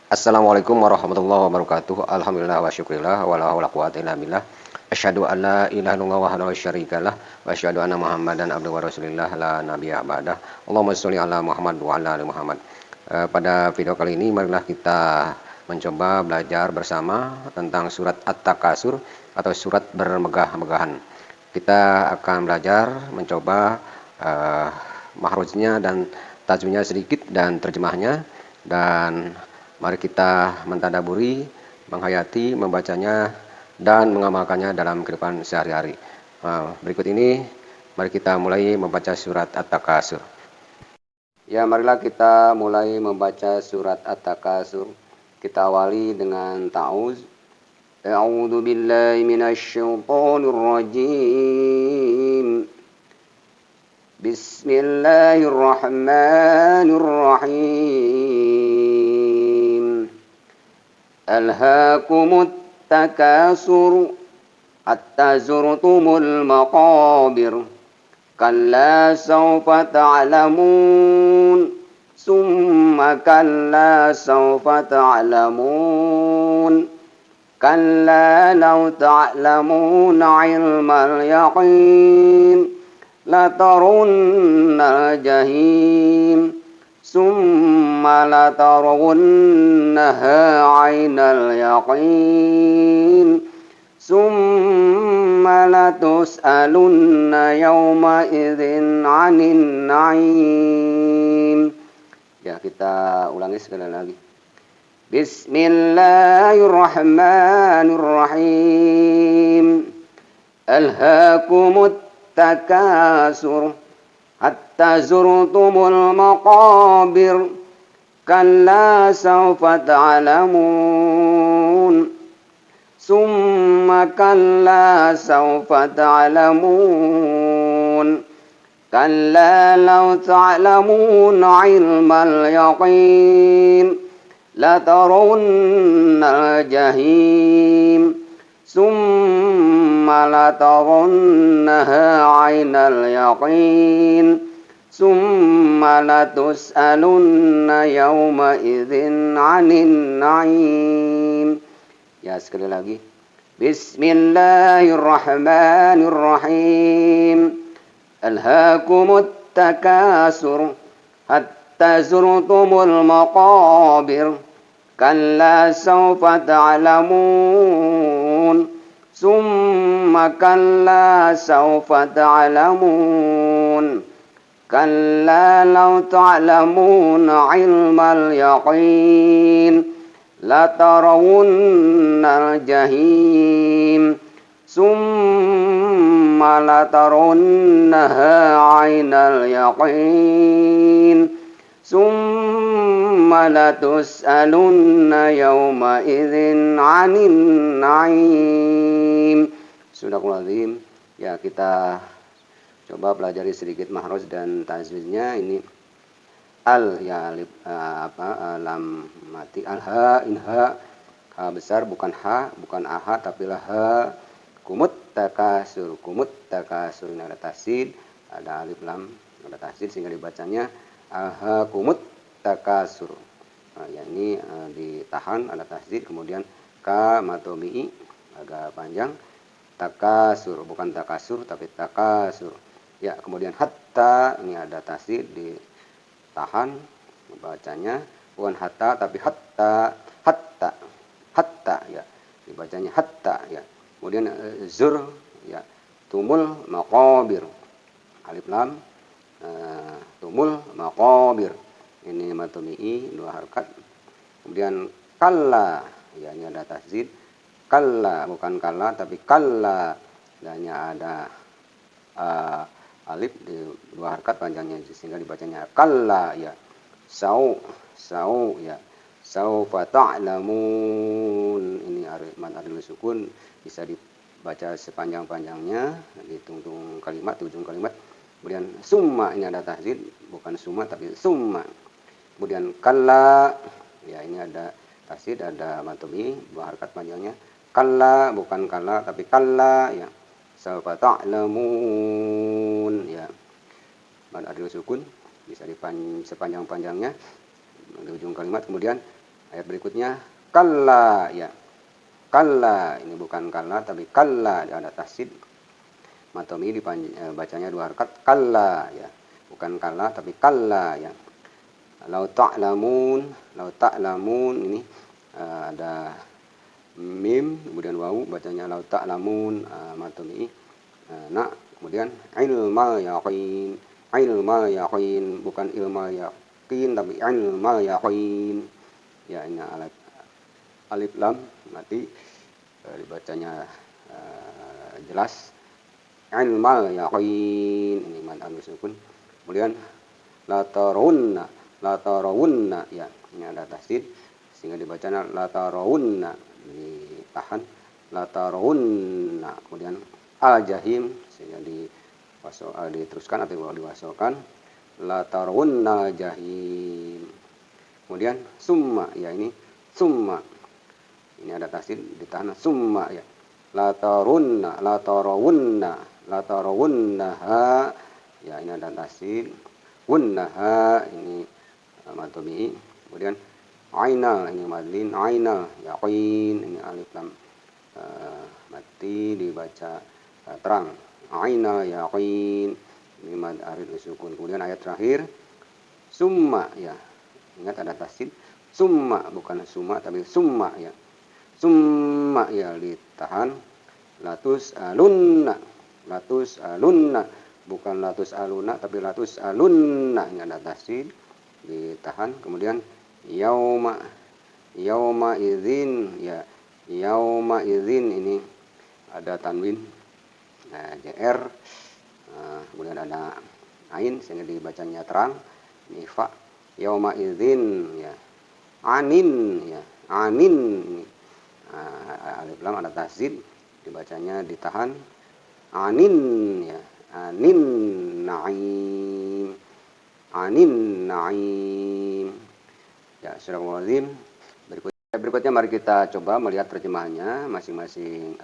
Assalamualaikum warahmatullahi wabarakatuh. Alhamdulillah wa syukurillah wa la haula quwata illa billah. Asyhadu an la ilaha illallah wahdahu la syarikalah wa asyhadu anna Muhammadan abduhu wa rasulillah la nabiyya ba'dah. Allahumma sholli ala Muhammad wa ala ali Muhammad. Pada video kali ini marilah kita mencoba belajar bersama tentang surat At-Takasur atau surat bermegah-megahan. Kita akan belajar mencoba mahrujnya dan tajwidnya sedikit dan terjemahnya, dan mari kita mentadaburi, menghayati, membacanya dan mengamalkannya dalam kehidupan sehari-hari. Berikut ini mari kita mulai membaca surat At-Takasur. Ya, marilah kita mulai membaca surat At-Takasur. Kita awali dengan ta'awuz. A'udzu billahi minasyaitonir rajim. Bismillahirrahmanirrahim. Alhaakumut takasur hatta zurtumul maqabir. Kalla sawfa ta'lamun. Summa kalla sawfa ta'lamun. Kalla law ta'lamuna ilmal yaqin. Latarunnal jahim. Summa latarawunnaha 'ainal yaqin. Summa latus'alunna yawma idzin 'anin na'im. Ya, kita ulangi sekali lagi. Bismillahirrahmanirrahim. Alhaakumut takasur hatta zurtumul maqabir. Kalla sawfa ta'lamun. Summa kalla sawfa ta'lamun. Kalla law ta'lamuna ilmal yaqin. Latarunnal jahim. Summa latarawunnaha 'ainal yaqin. Summa latus'alunna yawma idzin 'anin na'im. Ya, sekali lagi. Bismillahirrahmanirrahim. Alhaakumut takasur hatta zurtumul maqabir. Kalla sawfa ta'lamun. Summa kalla sawfa ta'lamun. Kalla law ta'lamuna ilmal yaqin. Latarawunnal jahim. Summa latarawunnaha 'ainal yaqin. Summa latus'alunna yawma idzin 'anin na'im. Subhanallazim. Ya, kita coba pelajari sedikit mahraj dan tajwidnya. Ini al, ya, alif, lam mati, alha, inha, ha besar bukan ha, bukan aha tapi lah ha. Kumut takasur, ini ada tasdid, ada alif lam, ada tasdid sehingga dibacanya alhaakumut takasur. Ya, ini ditahan, ada tasdid, kemudian ka matobi'i agak panjang, takasur bukan takasur tapi takasur. Ya, kemudian hatta, ini ada tasdid, ditahan bacanya, bukan hatta tapi hatta, ya, dibacanya hatta, ya. Kemudian zur, ya, tumul maqabir, alif lam, tumul maqabir, ini matomi'i dua harkat. Kemudian kalla, ya, ini ada tasdid, kalla bukan kalla tapi kalla, dan ada alif di dua harkat panjangnya sehingga dibacanya kalla, ya. Sau, ya, saufa ta'lamun, ini mad adil sukun, bisa dibaca sepanjang-panjangnya di ujung kalimat. Kemudian summa, ini ada tahzid, bukan summa tapi summa. Kemudian kalla, ya, ini ada tahzid, ada matobi, dua harkat panjangnya. Kalla bukan kalla tapi kalla, ya. Saufa ta'lamun, ya. Mad adil sukun bisa sepanjang-panjangnya di ujung kalimat. Kemudian Ayat berikutnya kalla ya. Kalla ini bukan kalla tapi kalla, ada tasdid. Matomi bacanya 2 harakat kalla ya. Bukan kalla tapi kalla ya. Lau ta'lamun ini ada mim kemudian wawu bacanya lau ta'lamun matomi. Nah, kemudian ilmal yaqin bukan ilmal yaqin tapi ilmal yaqin. Ya, ini alif lam mati dibacanya jelas ilmal yaqin, ini mad anu sukun. Kemudian la tarawunna ya, ini ada tasdid sehingga dibacanya la tarawunna, ditahan la tarawunna. Kemudian al jahim sehingga diteruskan atau diwasalkan la tarawunna jahim. Kemudian summa ya, ini summa ini ada tasdid ditahan summa ya. La tarawunnaha ya, ini ada tasdid wunnaha, ini matobi. Kemudian aina ini madlin aina yaqin, ini alif lam mati dibaca terang aina yaqin, ini mad arid sukun. Kemudian ayat terakhir summa ya, ingat ada tasdid summa bukan summa tapi summa ya. Summa ya ditahan latus alunna bukan latus aluna tapi latus alunna, ini ada tasdid ditahan. Kemudian yauma idzin ya, yauma idzin ini ada tanwin jr, kemudian ada ain sehingga dibacanya terang, ini fa yauma idzin ya. Anin ya, anin ini alif lam ada tasdid dibacanya ditahan anin ya, anin naim ya. Astagfirullahaladzim. Berikutnya mari kita coba melihat terjemahannya masing-masing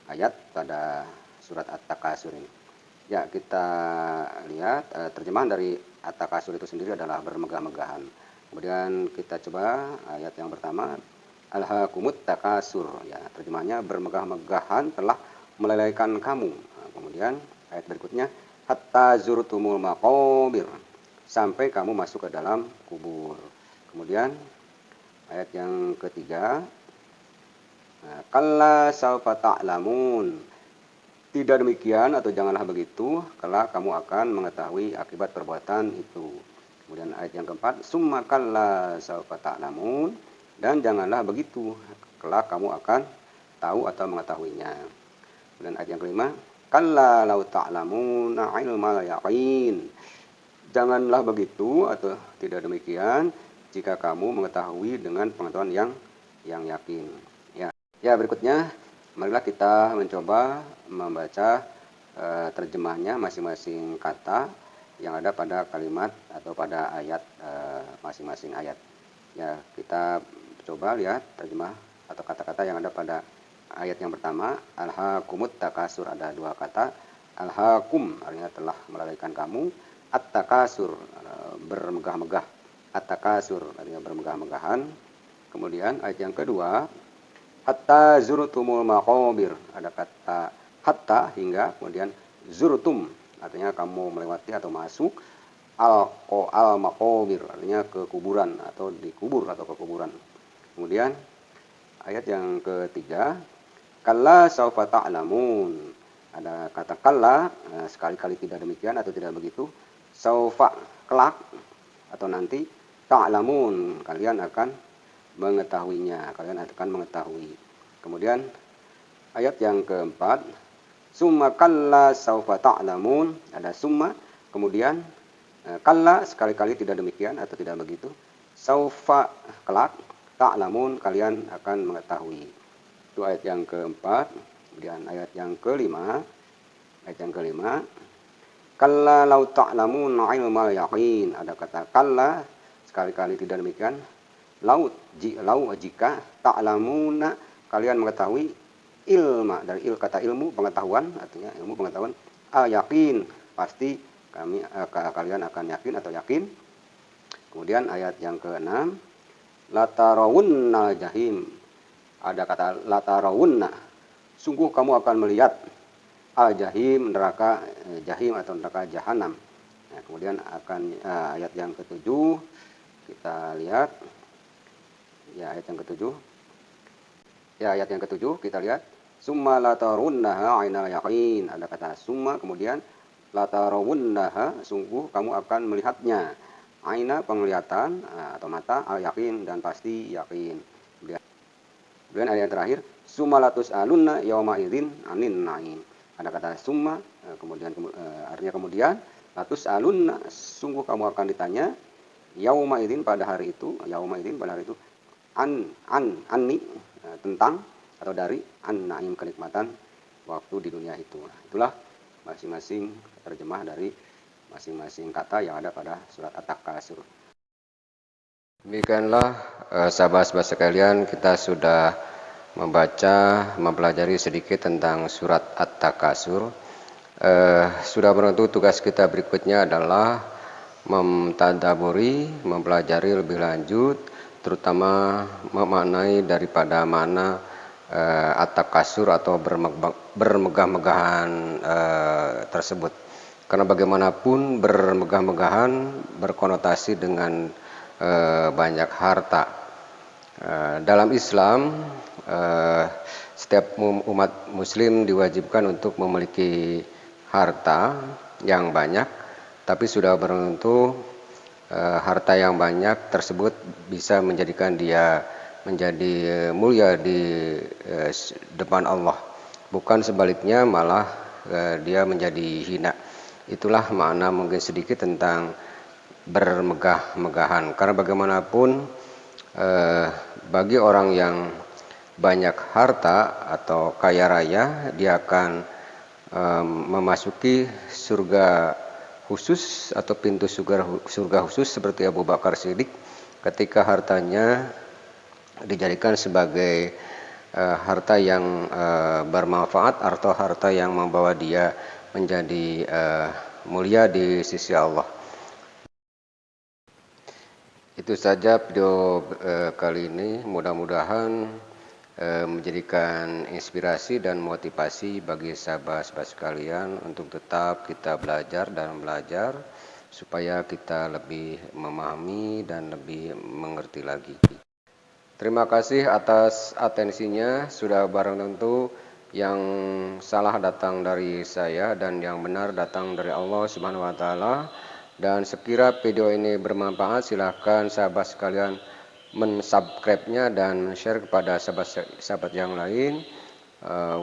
ayat pada surat At-Takasur ini. Ya, kita lihat terjemahan dari At-Takasur itu sendiri adalah bermegah-megahan. Kemudian kita coba ayat yang pertama, alhaakumut takasur ya, terjemahnya bermegah-megahan telah melelehkan kamu. Nah, kemudian ayat berikutnya hatta zurtumul maqabir, sampai kamu masuk ke dalam kubur. Kemudian ayat yang ketiga, kalla saufa ta'lamun, tidak demikian atau janganlah begitu, kelak kamu akan mengetahui akibat perbuatan itu. Kemudian ayat yang keempat, summa kalla saufa ta'lamun, dan janganlah begitu, kelak kamu akan tahu atau mengetahuinya. Kemudian ayat yang kelima, kalla lau ta'lamuna ilmal yaqin, janganlah begitu atau tidak demikian jika kamu mengetahui dengan pengetahuan yang yakin. Ya, berikutnya marilah kita mencoba membaca terjemahnya masing-masing kata yang ada pada kalimat atau pada ayat masing-masing ayat. Ya, kita coba lihat terjemah atau kata-kata yang ada pada ayat yang pertama, alhaakumut takasur, ada 2 kata. Alhaakum artinya telah melalaikan kamu, at-takasur bermegah-megah, at-takasur artinya bermegah-megahan. Kemudian ayat yang kedua, hatta zurtumul maqabir, ada kata hatta hingga, kemudian zurtum artinya kamu melewati atau masuk, al maqabir artinya ke kuburan atau dikubur atau ke kuburan. Kemudian ayat yang ketiga, kalla saufa ta'lamun, ada kata kalla sekali-kali tidak demikian atau tidak begitu, saufa kelak atau nanti, ta'lamun kalian akan mengetahuinya, kalian akan mengetahui. Kemudian ayat yang keempat, summa kalla saufa ta'lamun, ada summa kemudian kalla sekali-kali tidak demikian atau tidak begitu, saufa kelak, ta'lamun kalian akan mengetahui. Itu ayat yang keempat. Kemudian ayat yang kelima, kalla lau ta'lamun ilmal yaqin, ada kata kalla sekali-kali tidak demikian, lau jika, ta'lamuna kalian mengetahui, ilma dari kata ilmu pengetahuan, artinya ilmu pengetahuan, yakin pasti kalian akan yakin atau yakin. Kemudian ayat yang keenam, latarawunnal jahim. Ada kata latarawunna. Sungguh kamu akan melihat al-jahim, neraka jahim atau neraka jahanam. Nah, kemudian akan ayat yang ketujuh kita lihat. Ya, ayat yang ketujuh. Ya, ayat yang ketujuh kita lihat. Summa latarawunnaha 'ainal yaqin. Ada kata summa, kemudian latarawunnaha, sungguh kamu akan melihatnya. Aina penglihatan atau mata, al yakin dan pasti yakin. Kemudian ayat yang terakhir, summa latus'alunna yauma idzin 'anin na'im. Ada kata summa, kemudian artinya kemudian, latus'alunna, sungguh kamu akan ditanya, yauma idzin pada hari itu, yauma idzin pada hari itu, anni tentang atau dari an-na'im kenikmatan waktu di dunia itu. Nah, itulah masing-masing terjemah dari masing-masing kata yang ada pada surat At-Takasur. Demikianlah sahabat-sahabat sekalian, kita sudah membaca, mempelajari sedikit tentang surat At-Takasur. Sudah menentu tugas kita berikutnya adalah mentadaburi, mempelajari lebih lanjut, terutama memaknai daripada mana At-Takasur atau bermegah-megahan tersebut. Karena bagaimanapun bermegah-megahan berkonotasi dengan banyak harta. Dalam Islam, setiap umat muslim diwajibkan untuk memiliki harta yang banyak, tapi sudah beruntung harta yang banyak tersebut bisa menjadikan dia menjadi mulia di depan Allah. Bukan sebaliknya, malah dia menjadi hina. Itulah makna mungkin sedikit tentang bermegah-megahan. Karena bagaimanapun bagi orang yang banyak harta atau kaya raya, dia akan memasuki surga khusus atau pintu surga khusus seperti Abu Bakar Siddiq ketika hartanya dijadikan sebagai harta yang bermanfaat atau harta yang membawa dia menjadi mulia di sisi Allah. Itu saja video kali ini, mudah-mudahan menjadikan inspirasi dan motivasi bagi sahabat-sahabat sekalian untuk tetap kita belajar dan belajar supaya kita lebih memahami dan lebih mengerti lagi. Terima kasih atas atensinya. Sudah barang tentu yang salah datang dari saya dan yang benar datang dari Allah Subhanahu wa taala. Dan sekira video ini bermanfaat, silahkan sahabat sekalian mensubscribe-nya dan share kepada sahabat-sahabat yang lain.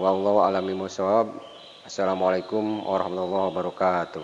Wallahu a'lam bishawab. Assalamualaikum warahmatullahi wabarakatuh.